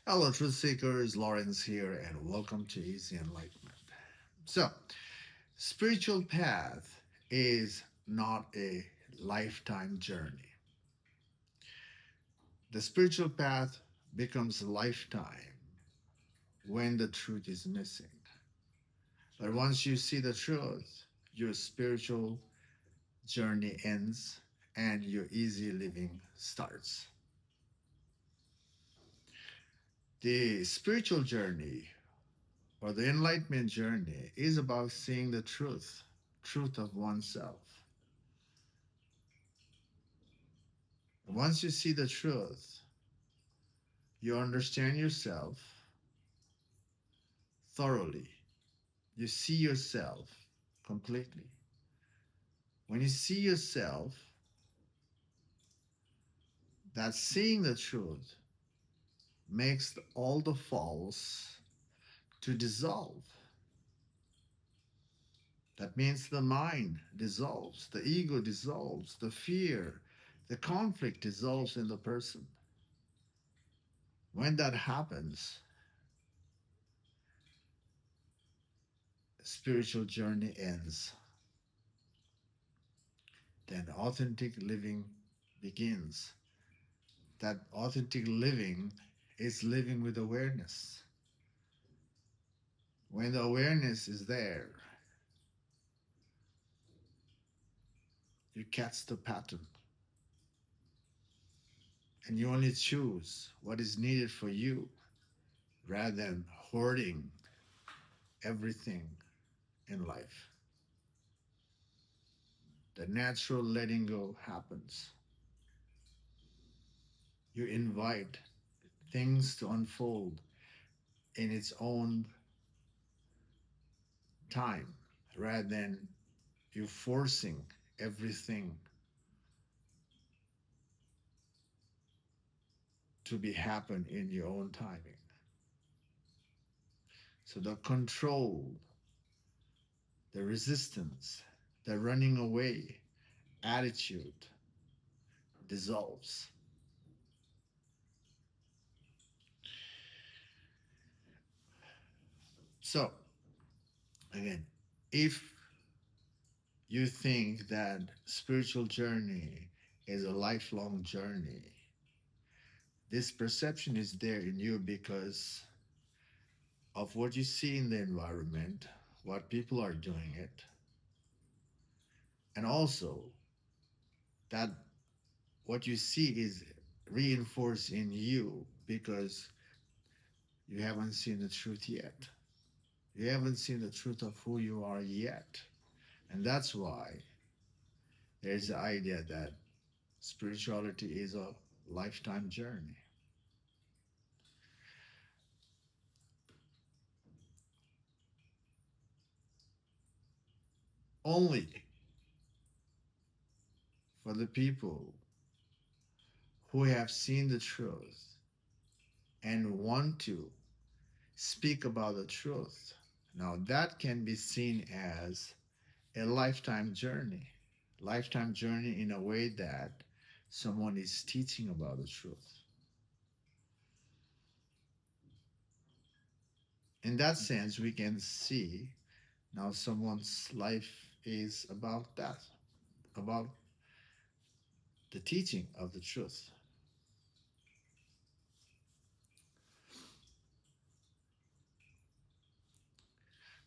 Hello, truth seekers. Lawrence here, and welcome to Easy Enlightenment. So, spiritual path is not a lifetime journey. The spiritual path becomes a lifetime when the truth is missing. But once you see the truth, your spiritual journey ends and your easy living starts. The spiritual journey or the enlightenment journey is about seeing the truth of oneself. Once you see the truth, you understand yourself thoroughly. You see yourself completely. When you see yourself, that seeing the truth makes all the false to dissolve. That means the mind dissolves, the ego dissolves, the fear, the conflict dissolves in the person. When that happens, spiritual journey ends. Then authentic living begins. That authentic living is living with awareness. When the awareness is there, you catch the pattern and you only choose what is needed for you rather than hoarding everything in life. The natural letting go happens. You invite things to unfold in its own time rather than you forcing everything to be happen in your own timing. So the control, the resistance, the running away attitude dissolves. So again, if you think that spiritual journey is a lifelong journey, this perception is there in you because of what you see in the environment, what people are doing it, and also that what you see is reinforced in you because you haven't seen the truth yet. You haven't seen the truth of who you are yet. And that's why there's the idea that spirituality is a lifetime journey. Only for the people who have seen the truth and want to speak about the truth. Now, that can be seen as a lifetime journey. Lifetime journey in a way that someone is teaching about the truth. In that sense, we can see now someone's life is about that, about the teaching of the truth.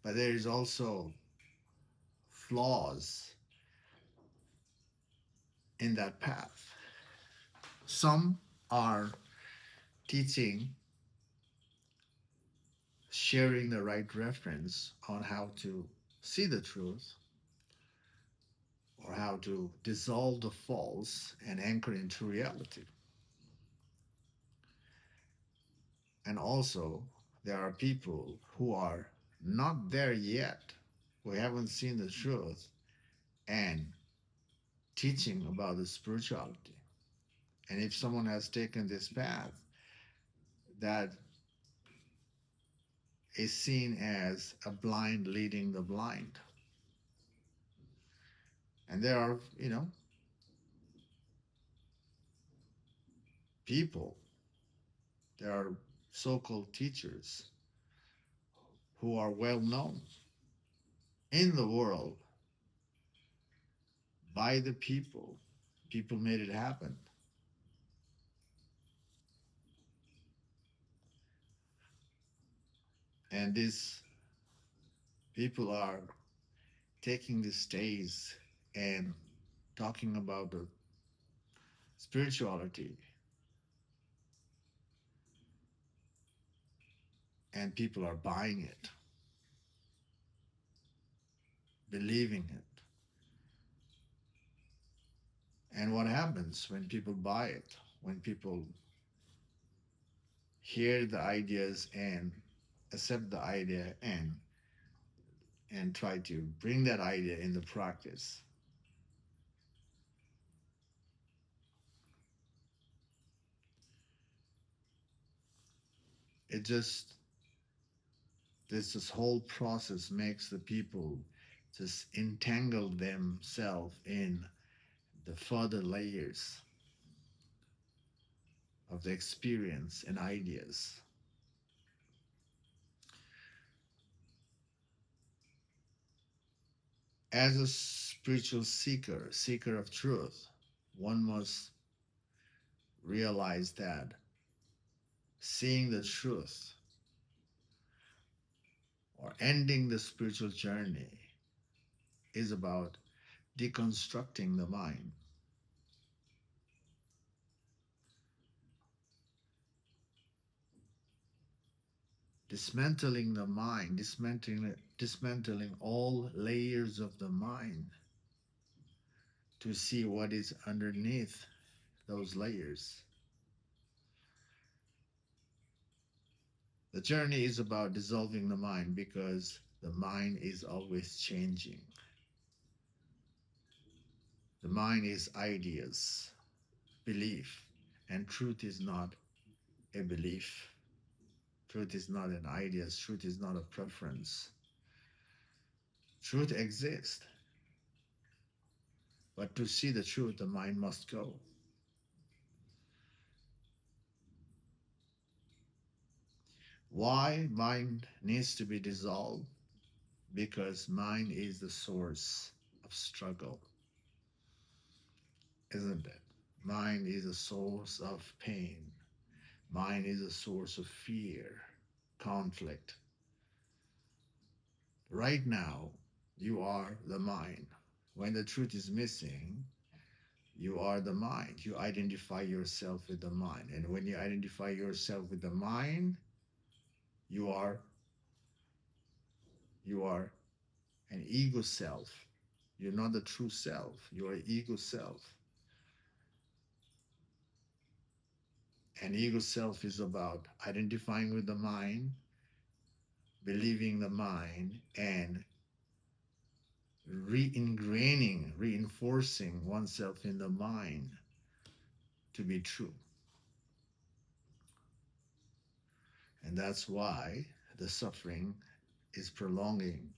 But there is also flaws in that path. Some are teaching, sharing the right reference on how to see the truth or how to dissolve the false and anchor into reality. And also, there are people who are not there yet, who haven't seen the truth and teaching about the spirituality. And if someone has taken this path, that is seen as a blind leading the blind. And there are, people, there are so called teachers who are well known in the world by the people. People made it happen. And these people are taking the stage and talking about the spirituality, and people are buying it, believing it. And what happens when people buy it? When people hear the ideas and accept the idea and try to bring that idea into practice. It just this whole process makes the people just entangle themselves in the further layers of the experience and ideas. As a spiritual seeker, seeker of truth, one must realize that seeing the truth or ending the spiritual journey is about deconstructing the mind, dismantling the mind, dismantling all layers of the mind to see what is underneath those layers. The journey is about dissolving the mind because the mind is always changing. The mind is ideas, belief, and truth is not a belief. Truth is not an idea. Truth is not a preference. Truth exists, but to see the truth, the mind must go. Why mind needs to be dissolved? Because mind is the source of struggle, isn't it? Mind is a source of pain. Mind is a source of fear, conflict. Right now, you are the mind. When the truth is missing, you are the mind. You identify yourself with the mind. And when you identify yourself with the mind, you are you are an ego self. You're not the true self. You are ego self. And ego self is about identifying with the mind, believing the mind, and re-ingraining, reinforcing oneself in the mind to be true. And that's why the suffering is prolonging.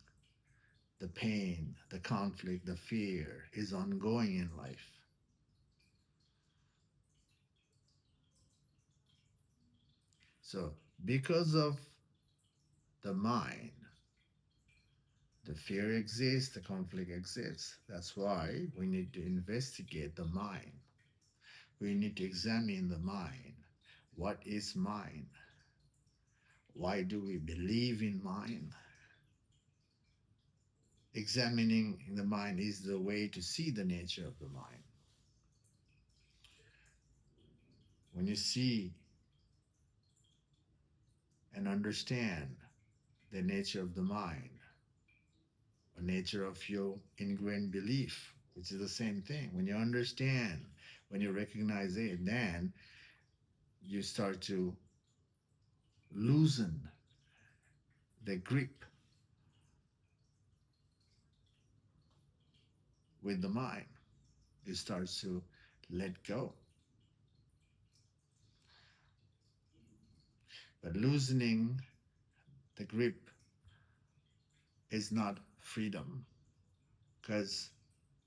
The pain, the conflict, the fear is ongoing in life. So, because of the mind, the fear exists, the conflict exists. That's why we need to investigate the mind. We need to examine the mind. What is mind? Why do we believe in mind? Examining the mind is the way to see the nature of the mind. When you see and understand the nature of the mind, the nature of your ingrained belief, which is the same thing. When you understand, when you recognize it, then you start to loosen the grip with the mind. You start to let go. But loosening the grip is not freedom, because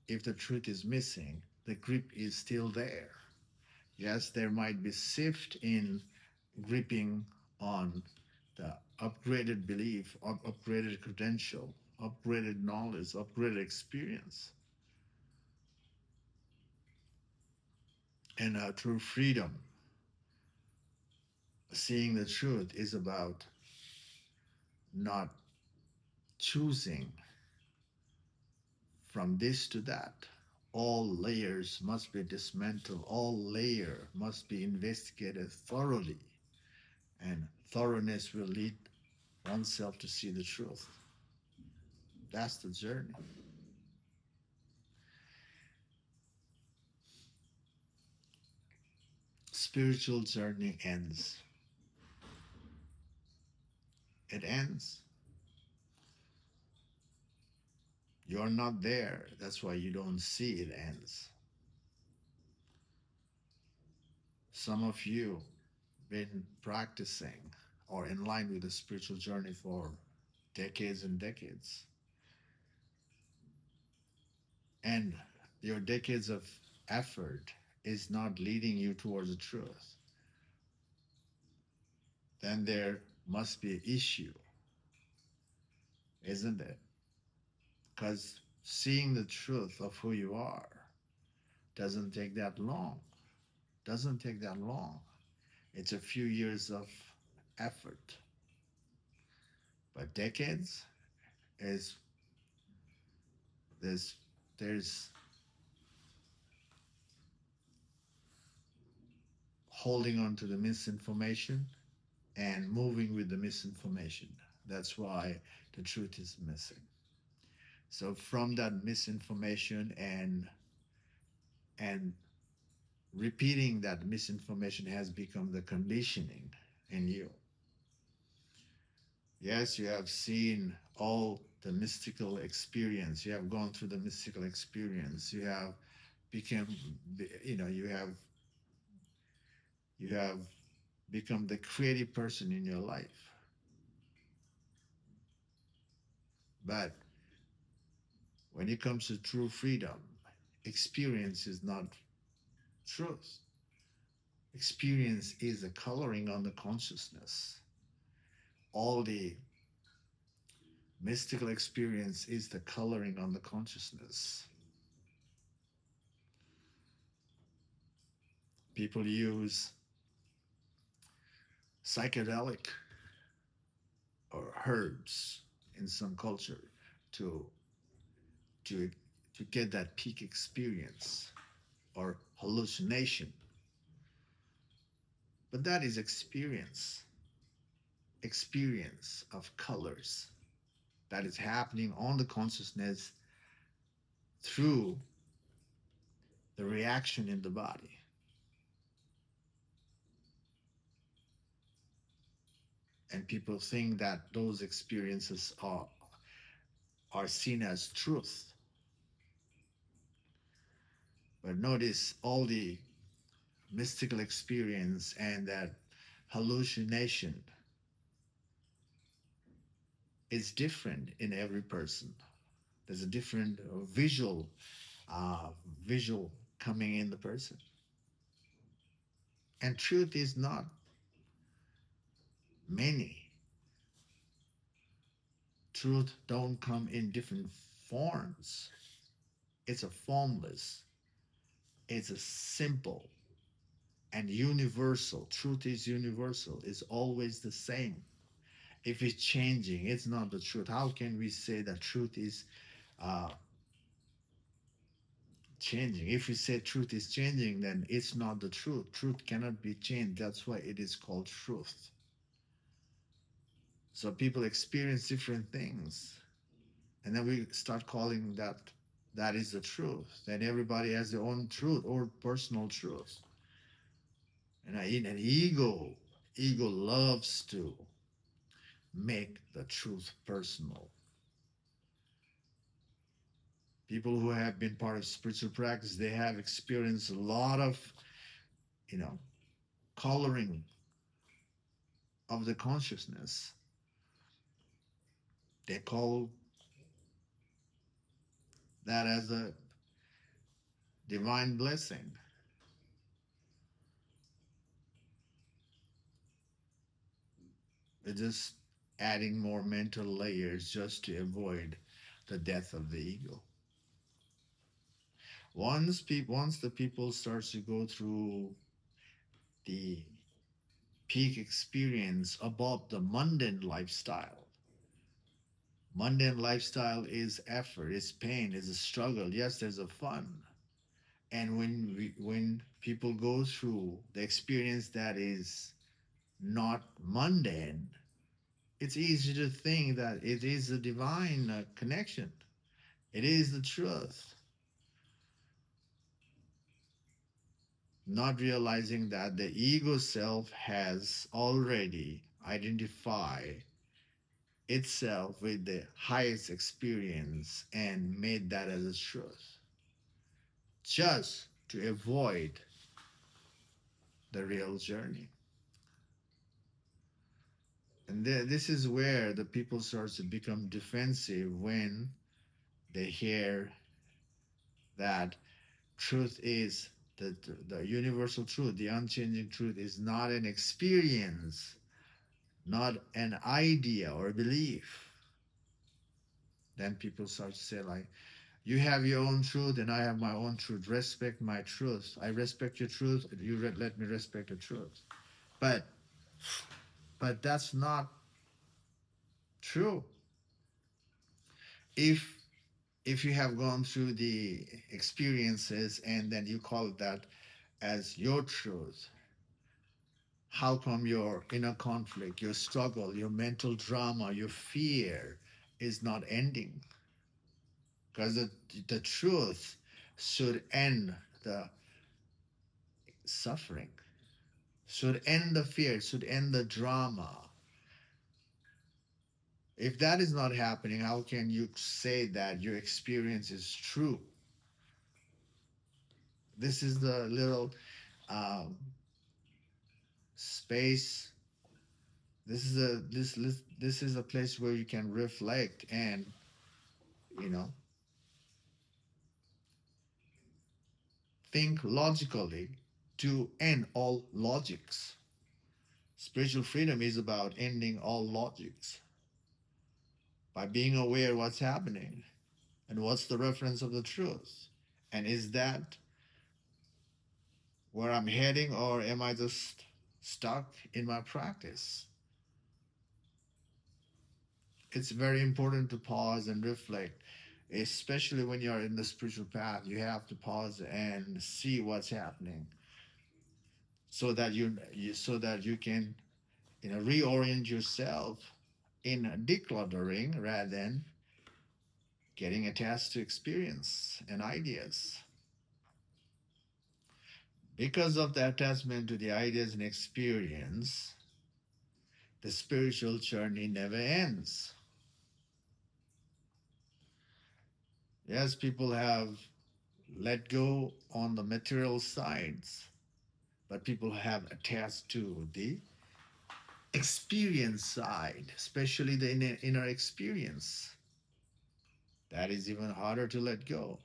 if the truth is missing, the grip is still there. Yes, there might be shift in gripping on the upgraded belief, upgraded credential, upgraded knowledge, upgraded experience. And true freedom, seeing the truth, is about not choosing from this to that. All layers must be dismantled, all layer must be investigated thoroughly, and thoroughness will lead oneself to see the truth. That's the journey. Spiritual journey ends. It ends. You're not there. That's why you don't see it ends. Some of you been practicing or in line with the spiritual journey for decades and decades. And your decades of effort is not leading you towards the truth. Then there must be an issue, isn't it? Because seeing the truth of who you are doesn't take that long. Doesn't take that long. It's a few years of effort. But decades is there's there's holding on to the misinformation and moving with the misinformation. That's why the truth is missing. So from that misinformation and repeating that misinformation has become the conditioning in you. Yes, you have seen all the mystical experience. You have gone through the mystical experience. You have become, you have become the creative person in your life. But when it comes to true freedom, experience is not truth. Experience is a coloring on the consciousness. All the mystical experience is the coloring on the consciousness. People use psychedelic or herbs in some culture to to to get that peak experience or hallucination. But that is experience of colors that is happening on the consciousness through the reaction in the body. And people think that those experiences are seen as truth. But notice all the mystical experience and that hallucination is different in every person. There's a different uh, visual coming in the person. And truth is not many. Truth don't come in different forms. It's a formless. It's a simple and universal. Truth is universal. It's always the same. If it's changing, it's not the truth. How can we say that truth is uh, changing? If we say truth is changing, then it's not the truth. Truth cannot be changed. That's why it is called truth. So people experience different things, and then we start calling that is the truth. Then everybody has their own truth or personal truth. And in an ego loves to make the truth personal. People who have been part of spiritual practice, they have experienced a lot of, you know, coloring of the consciousness. They call that as a divine blessing. We're just adding more mental layers just to avoid the death of the ego. Once the people starts to go through the peak experience above the mundane lifestyle. Mundane lifestyle is effort, is pain, is a struggle. Yes, there's a fun. And when people go through the experience that is not mundane, it's easy to think that it is a divine connection. It is the truth, not realizing that the ego self has already identified itself with the highest experience and made that as a truth, just to avoid the real journey. And this is where the people starts to become defensive when they hear that truth is the universal truth, the unchanging truth is not an experience, not an idea or belief. Then people start to say like, you have your own truth and I have my own truth. Respect my truth. I respect your truth. Let me respect the truth. But that's not true. If you have gone through the experiences and then you call that as your truth, how come your inner conflict, your struggle, your mental drama, your fear is not ending? Because the truth should end the suffering, should end the fear, should end the drama. If that is not happening, how can you say that your experience is true? This is the little um, space. This is a place where you can reflect and you know think logically to end all logics. Spiritual freedom is about ending all logics by being aware what's happening and what's the reference of the truth. And is that where I'm heading, or am I just stuck in my practice? It's very important to pause and reflect, especially when you're in the spiritual path. You have to pause and see what's happening so that so that you can reorient yourself in decluttering rather than getting attached to experience and ideas. Because of the attachment to the ideas and experience, the spiritual journey never ends. Yes, people have let go on the material sides, but people have attached to the experience side, especially the inner experience. That is even harder to let go.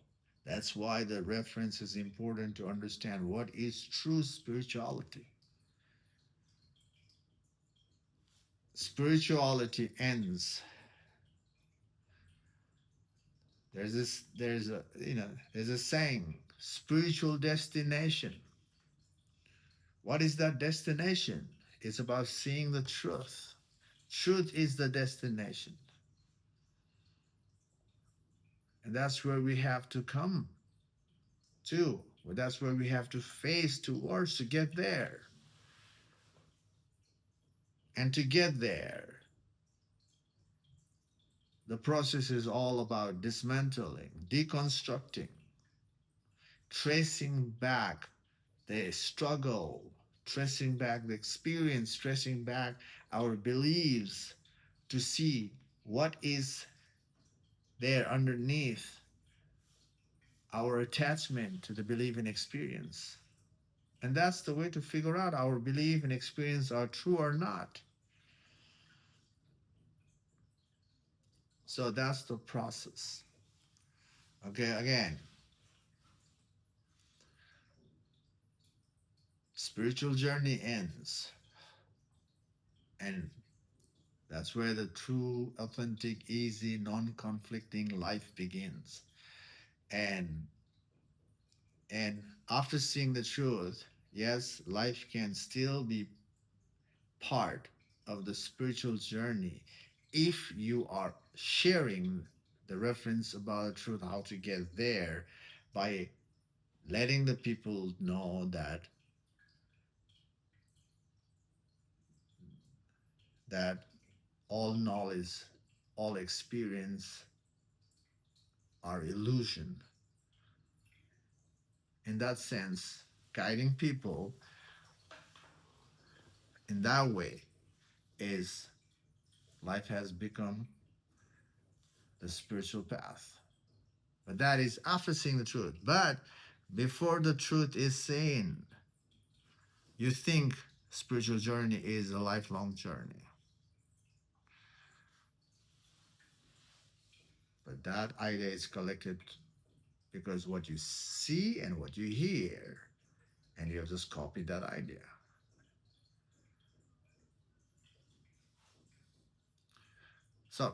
That's why the reference is important to understand what is true spirituality. Spirituality ends. There's a saying, spiritual destination. What is that destination? It's about seeing the truth. Truth is the destination. And that's where we have to come to. That's where we have to face towards to get there. And to get there, the process is all about dismantling, deconstructing, tracing back the struggle, tracing back the experience, tracing back our beliefs to see what is there underneath our attachment to the belief and experience. And that's the way to figure out our belief and experience are true or not. So that's the process. Okay, again, spiritual journey ends. And That's where the true, authentic, easy, non-conflicting life begins. And and after seeing the truth, yes, life can still be part of the spiritual journey if you are sharing the reference about the truth, how to get there, by letting the people know that all knowledge, all experience are illusion. In that sense, guiding people in that way is life has become the spiritual path. But that is after seeing the truth. But before the truth is seen, you think spiritual journey is a lifelong journey. But that idea is collected because what you see and what you hear, and you have just copied that idea. So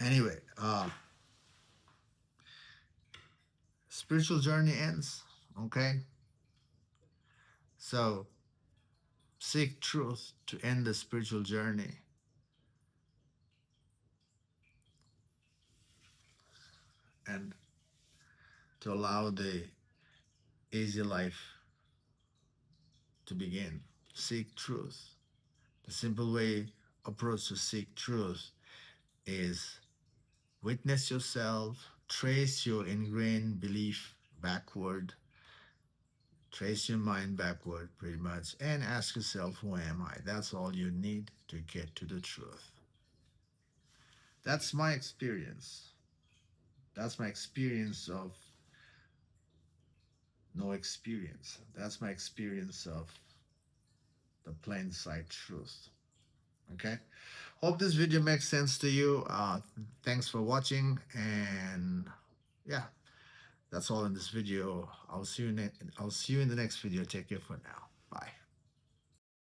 anyway, spiritual journey ends. Okay, so seek truth to end the spiritual journey, and to allow the easy life to begin. Seek truth. The simple way approach to seek truth is witness yourself, trace your ingrained belief backward, trace your mind backward pretty much, and ask yourself, who am I? That's all you need to get to the truth. That's my experience. That's my experience of no experience. That's my experience of the plain sight truth. Okay. Hope this video makes sense to you. Thanks for watching, and yeah, that's all in this video. I'll see you in the next video. Take care for now. Bye.